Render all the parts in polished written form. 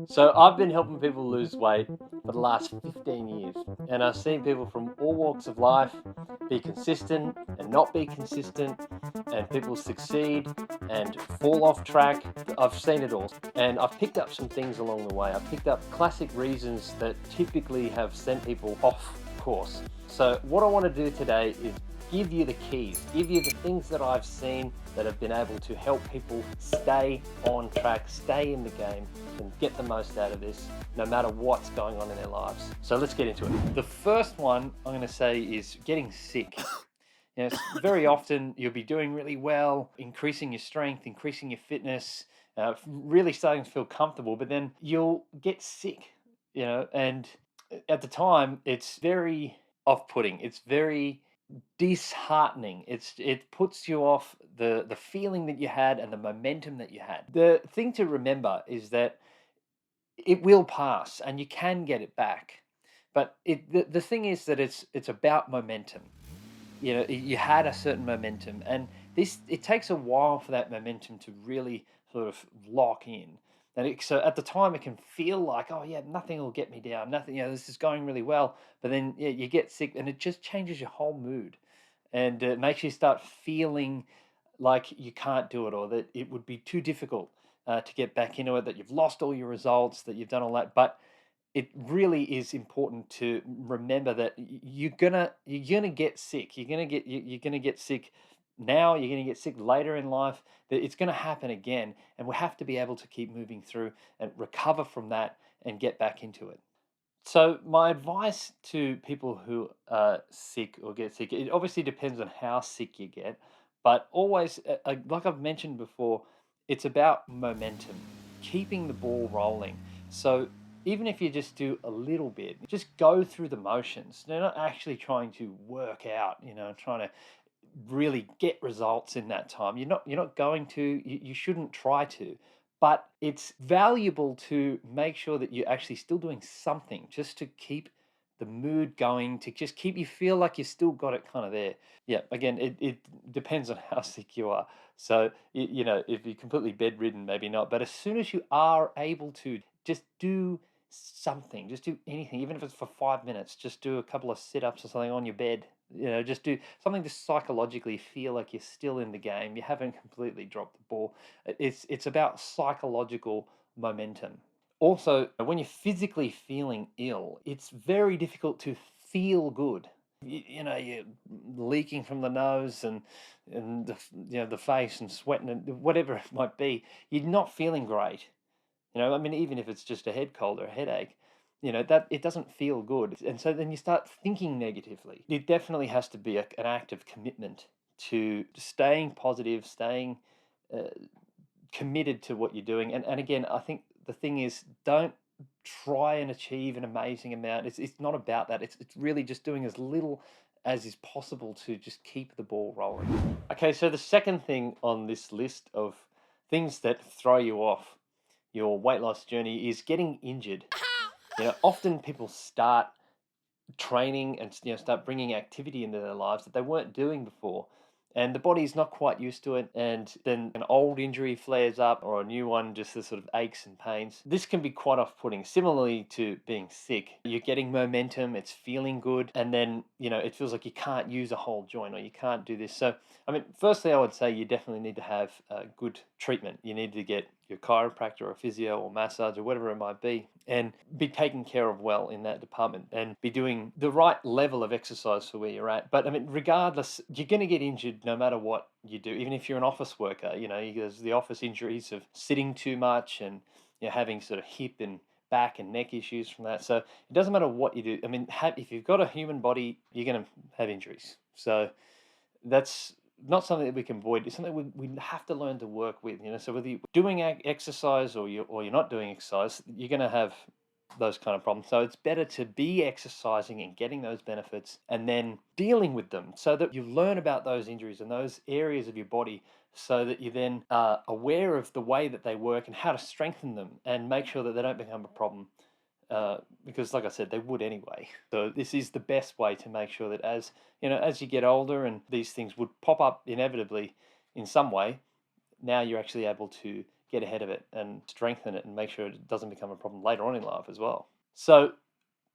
So I've been helping people lose weight for the last 15 years, and I've seen people from all walks of life be consistent and not be consistent, and people succeed and fall off track. I've seen it all, and I've picked up some things along the way. I've picked up classic reasons that typically have sent people off course. So what I want to do today is give you the keys, give you the things that I've seen that have been able to help people stay on track, stay in the game, and get the most out of this, no matter what's going on in their lives. So let's get into it. The first one I'm going to say is getting sick. Yes, very often you'll be doing really well, increasing your strength, increasing your fitness, really starting to feel comfortable, but then you'll get sick, and at the time it's very off-putting. It's very disheartening. It puts you off the feeling that you had and the momentum that you had. The thing to remember is that it will pass and you can get it back. But the thing is that it's about momentum. You had a certain momentum, and this it takes a while for that momentum to really sort of lock in. So at the time it can feel like, oh yeah, nothing will get me down, nothing, this is going really well. But then yeah, you get sick and it just changes your whole mood, and it makes you start feeling like you can't do it, or that it would be too difficult to get back into it, that you've lost all your results, that you've done all that. But it really is important to remember that you're gonna get sick. You're gonna get sick now. You're gonna get sick later in life. That it's gonna happen again, and we have to be able to keep moving through and recover from that and get back into it. So my advice to people who are sick or get sick, it obviously depends on how sick you get, but always, like I've mentioned before, it's about momentum, keeping the ball rolling. So even if you just do a little bit, just go through the motions. They're not actually trying to work out, trying to really get results in that time. You're not going to. You shouldn't try to. But it's valuable to make sure that you're actually still doing something just to keep the mood going, to just keep you feel like you still got it kind of there. Yeah, again, it depends on how sick you are. So, if you're completely bedridden, maybe not. But as soon as you are able to, just do something, just do anything, even if it's for 5 minutes, just do a couple of sit ups or something on your bed. Just do something to psychologically feel like you're still in the game. You haven't completely dropped the ball. It's about psychological momentum. Also, when you're physically feeling ill, it's very difficult to feel good. You're leaking from the nose and the face and sweating and whatever it might be. You're not feeling great. I mean, even if it's just a head cold or a headache, that it doesn't feel good. And so then you start thinking negatively. It definitely has to be an act of commitment to staying positive, staying uh, committed to what you're doing. And again, I think the thing is, don't try and achieve an amazing amount. It's not about that. It's really just doing as little as is possible to just keep the ball rolling. Okay, so the second thing on this list of things that throw you off your weight loss journey is getting injured. Often people start training and start bringing activity into their lives that they weren't doing before, and the body's not quite used to it, and then an old injury flares up or a new one just sort of aches and pains. This can be quite off-putting. Similarly to being sick, you're getting momentum, it's feeling good, and then it feels like you can't use a whole joint or you can't do this. So I mean, firstly, I would say you definitely need to have good treatment. You need to get your chiropractor or physio or massage or whatever it might be, and be taken care of well in that department, and be doing the right level of exercise for where you're at. But I mean, regardless, you're going to get injured no matter what you do. Even if you're an office worker, there's the office injuries of sitting too much and having sort of hip and back and neck issues from that. So it doesn't matter what you do. I mean, if you've got a human body, you're going to have injuries. So that's not something that we can avoid. It's something we have to learn to work with. So whether you're doing exercise or you're not doing exercise, you're going to have those kind of problems. So it's better to be exercising and getting those benefits and then dealing with them, so that you learn about those injuries and those areas of your body, so that you then are aware of the way that they work and how to strengthen them and make sure that they don't become a problem, because like I said, they would anyway. So this is the best way to make sure that as you get older and these things would pop up inevitably in some way, now you're actually able to get ahead of it and strengthen it and make sure it doesn't become a problem later on in life as well. So,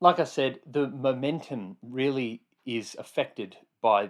like I said, the momentum really is affected by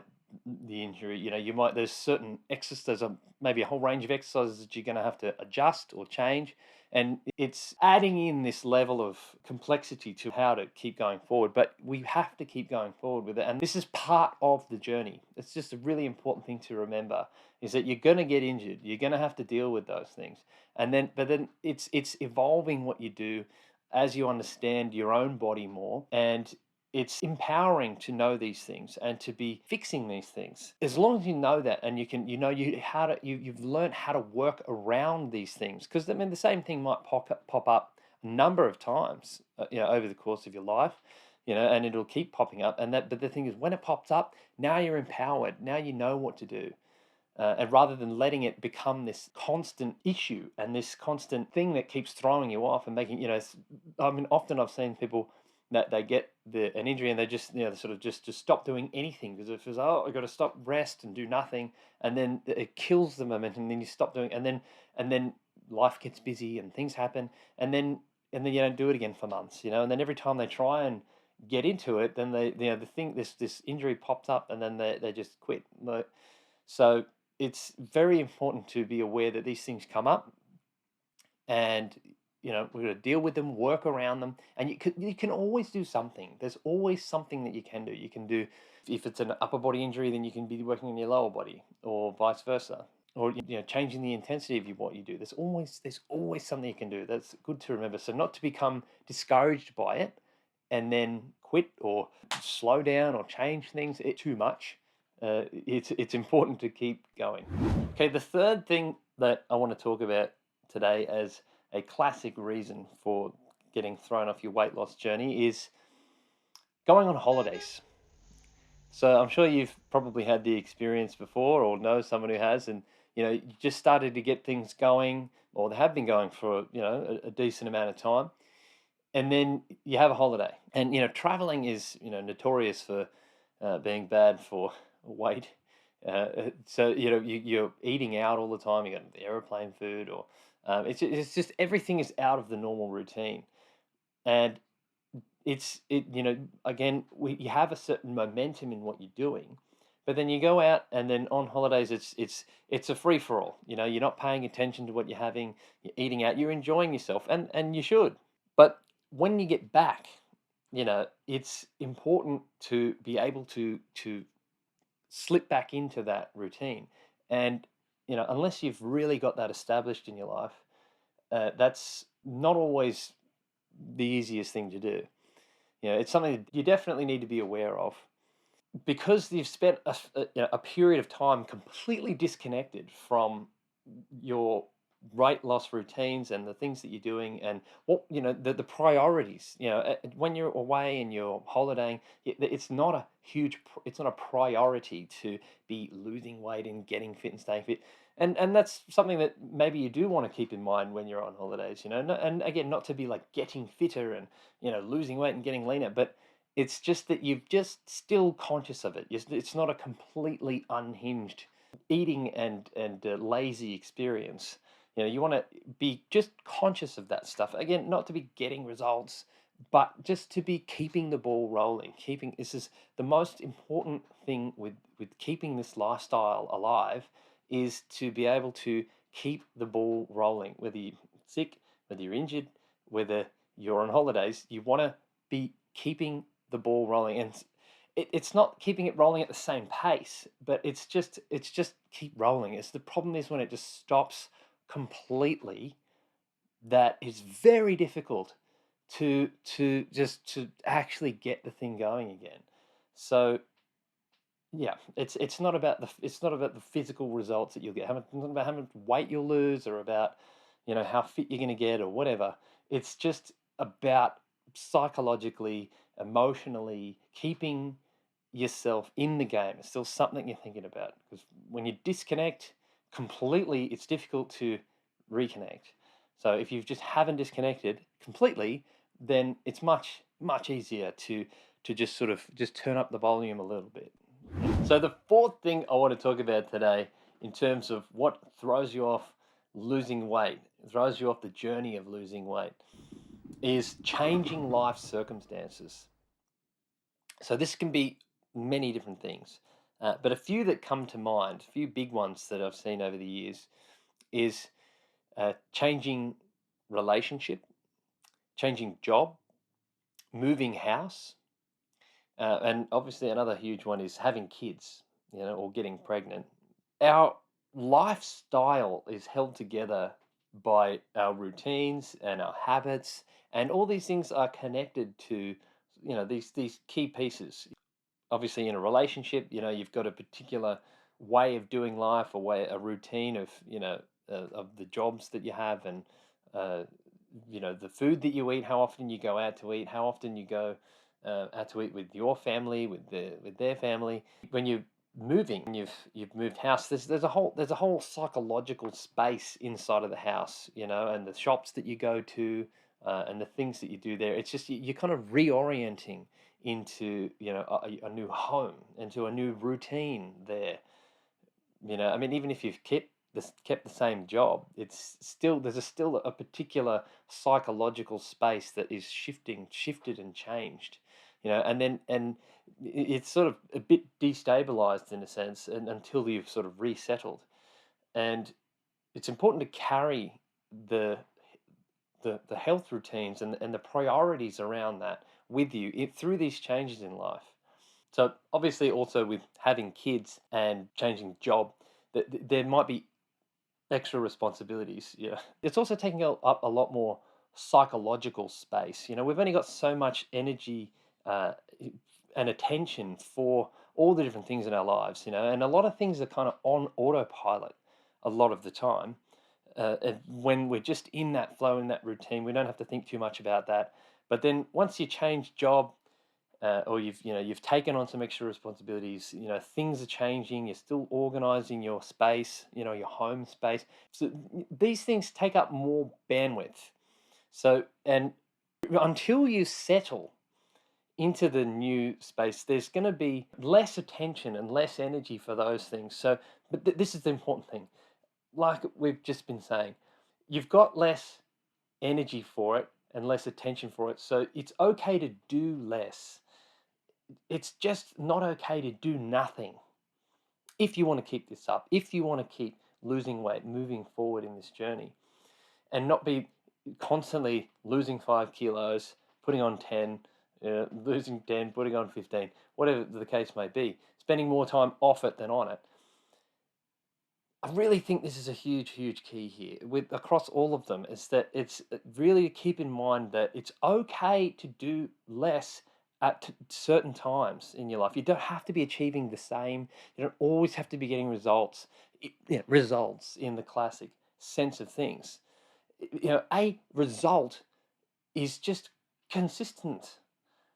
the injury. There's certain exercises, maybe a whole range of exercises that you're going to have to adjust or change. And it's adding in this level of complexity to how to keep going forward. But we have to keep going forward with it. And this is part of the journey. It's just a really important thing to remember is that you're going to get injured. You're going to have to deal with those things. But then it's evolving what you do as you understand your own body more, and it's empowering to know these things and to be fixing these things. As long as you know that, and you've learned how to work around these things, because the same thing might pop up a number of times over the course of your life, and it'll keep popping up. But the thing is, when it pops up, now you're empowered. Now you know what to do. And rather than letting it become this constant issue and this constant thing that keeps throwing you off and making, often I've seen people that they get an injury and they just, they sort of just stop doing anything because it feels, oh, I've got to stop, rest and do nothing. And then it kills the momentum. And then you stop doing, and then life gets busy and things happen. And then you don't do it again for months, and then every time they try and get into it, then this injury pops up and then they just quit. So it's very important to be aware that these things come up, and we're going to deal with them, work around them, and you can always do something. There's always something that you can do. You can do, if it's an upper body injury, then you can be working on your lower body, or vice versa, or changing the intensity of what you do. There's always something you can do. That's good to remember. So not to become discouraged by it, and then quit or slow down or change things too much. It's important to keep going. Okay, the third thing that I want to talk about today as a classic reason for getting thrown off your weight loss journey is going on holidays. So I'm sure you've probably had the experience before or know someone who has, and you just started to get things going, or they have been going for a decent amount of time, and then you have a holiday. And traveling is notorious for being bad for weight. So you're eating out all the time. You got the aeroplane food, or it's just everything is out of the normal routine, and again, you have a certain momentum in what you're doing, but then you go out and then on holidays it's a free for all. You're not paying attention to what you're having. You're eating out. You're enjoying yourself, and you should. But when you get back, it's important to be able to slip back into that routine. And unless you've really got that established in your life, that's not always the easiest thing to do. It's something that you definitely need to be aware of, because you've spent a period of time completely disconnected from your weight loss routines and the things that you're doing, and what the priorities. When you're away and you're holidaying, it's not a priority to be losing weight and getting fit and staying fit. And that's something that maybe you do want to keep in mind when you're on holidays. And again, not to be like getting fitter and losing weight and getting leaner, but it's just that you've just still conscious of it. It's not a completely unhinged eating and lazy experience. You want to be just conscious of that stuff. Again, not to be getting results, but just to be keeping the ball rolling. This is the most important thing with keeping this lifestyle alive, is to be able to keep the ball rolling. Whether you're sick, whether you're injured, whether you're on holidays, you want to be keeping the ball rolling. And it's not keeping it rolling at the same pace, but it's just keep rolling. The problem is when it just stops completely, that is very difficult to actually get the thing going again. So yeah, it's not about the physical results that you'll get. It's not about how much weight you'll lose, or about how fit you're going to get, or whatever. It's just about psychologically, emotionally keeping yourself in the game. It's still something you're thinking about, because when you disconnect completely, it's difficult to reconnect. So if you just haven't disconnected completely, then it's much easier to just sort of just turn up the volume a little bit. So the fourth thing I want to talk about today, in terms of what throws you off losing weight, throws you off the journey of losing weight, is changing life circumstances. So this can be many different things, but a few that come to mind, a few big ones that I've seen over the years, is changing relationship, changing job, moving house, and obviously another huge one is having kids, or getting pregnant. Our lifestyle is held together by our routines and our habits, and all these things are connected to, these key pieces. Obviously, in a relationship, you've got a particular way of doing life, a routine of, of the jobs that you have, and uh, the food that you eat, how often you go out to eat, how often you go out to eat with your family, with their family. When you're moving, and you've moved house, there's a whole psychological space inside of the house, and the shops that you go to, and the things that you do there. It's just you're kind of reorienting into, a new home, into a new routine there. I mean, even if you've kept the same job, it's still still a particular psychological space that is shifted and changed. And it's sort of a bit destabilized in a sense, and until you've sort of resettled. And it's important to carry the the health routines and the priorities around that with you through these changes in life. So obviously, also with having kids and changing job, there might be extra responsibilities. Yeah, it's also taking up a lot more psychological space. We've only got so much energy uh, and attention for all the different things in our lives. And a lot of things are kind of on autopilot a lot of the time. And when we're just in that flow, in that routine, we don't have to think too much about that. But then once you change job, or you've taken on some extra responsibilities, things are changing, you're still organizing your space, your home space. So these things take up more bandwidth. So, and until you settle into the new space, there's going to be less attention and less energy for those things. So, but this is the important thing. Like we've just been saying, you've got less energy for it and less attention for it. So it's okay to do less. It's just not okay to do nothing. If you want to keep this up, if you want to keep losing weight, moving forward in this journey, and not be constantly losing 5 kilos, putting on 10, losing 10, putting on 15, whatever the case may be, spending more time off it than on it. I really think this is a huge, huge key here with across all of them, is that it's really to keep in mind that it's okay to do less at certain times in your life. You don't have to be achieving the same. You don't always have to be getting results. Results in the classic sense of things. A result is just consistent.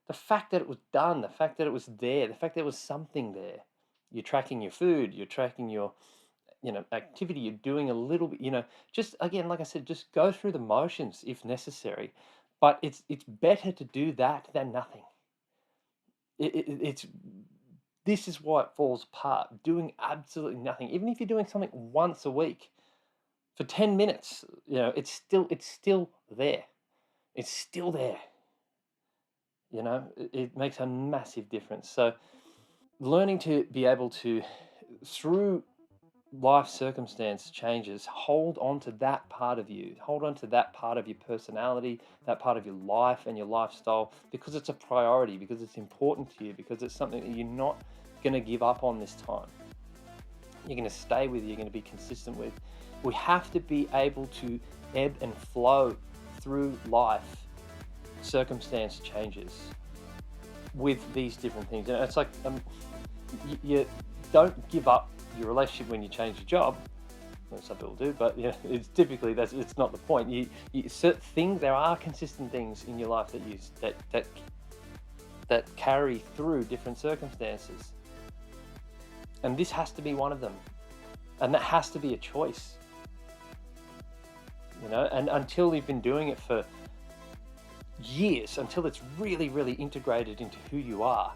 The fact that it was done, the fact that it was there, the fact that there was something there. You're tracking your food, you're tracking your activity, you're doing a little bit, just again, like I said, just go through the motions if necessary. But it's better to do that than nothing. It's this is why it falls apart. Doing absolutely nothing, even if you're doing something once a week for 10 minutes, it's still there. It's still there. It makes a massive difference. So learning to be able to, through life circumstance changes, hold on to that part of you, hold on to that part of your personality, that part of your life and your lifestyle, because it's a priority, because it's important to you, because it's something that you're not going to give up on this time. You're going to stay with, you're going to be consistent with. We have to be able to ebb and flow through life circumstance changes with these different things. And it's like you don't give up your relationship when you change your job. Well, some people do, but it's typically it's not the point. Certain things, there are consistent things in your life that carry through different circumstances, and this has to be one of them, and that has to be a choice. And until you've been doing it for years, until it's really, really integrated into who you are,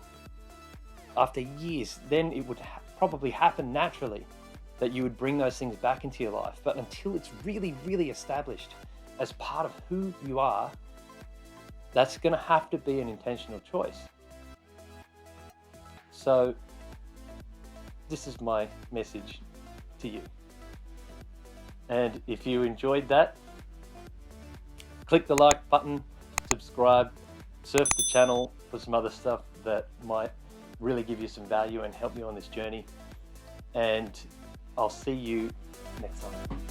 after years, then it would probably happen naturally. that you would bring those things back into your life. But until it's really, really established as part of who you are, that's going to have to be an intentional choice. So this is my message to you. And if you enjoyed that, click the like button, subscribe, surf the channel for some other stuff that might really give you some value and help you on this journey. And I'll see you next time.